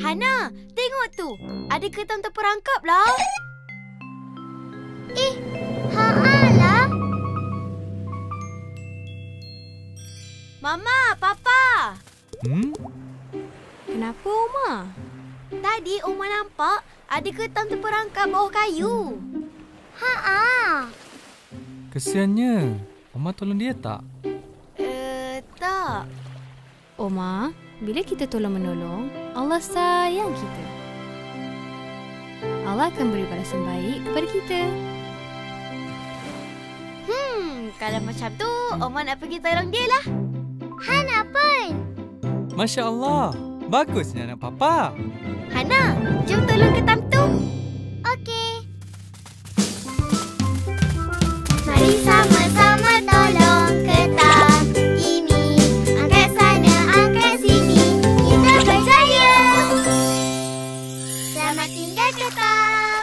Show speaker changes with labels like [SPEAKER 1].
[SPEAKER 1] Hana, tengok tu. Ada ketam terperangkap lah.
[SPEAKER 2] Haalah.
[SPEAKER 1] Mama, Papa.
[SPEAKER 3] Kenapa, Oma?
[SPEAKER 1] Tadi Oma nampak ada ketam terperangkap bawah kayu.
[SPEAKER 4] Kesiannya. Oma tolong dia tak?
[SPEAKER 1] Tak.
[SPEAKER 3] Oma, bila kita tolong-menolong, Allah sayang kita. Allah akan beri balasan baik kepada kita.
[SPEAKER 1] Kalau macam tu, Oma nak pergi tolong dia lah.
[SPEAKER 2] Hana pun.
[SPEAKER 4] Masya Allah. Bagusnya anak Papa.
[SPEAKER 1] Hana, jom tolong ketam tu.
[SPEAKER 2] Okey. Mari sama-sama tolong ketam ini. Angkat sana, angkat sini. Kita berjaya. Selamat tinggal ketam.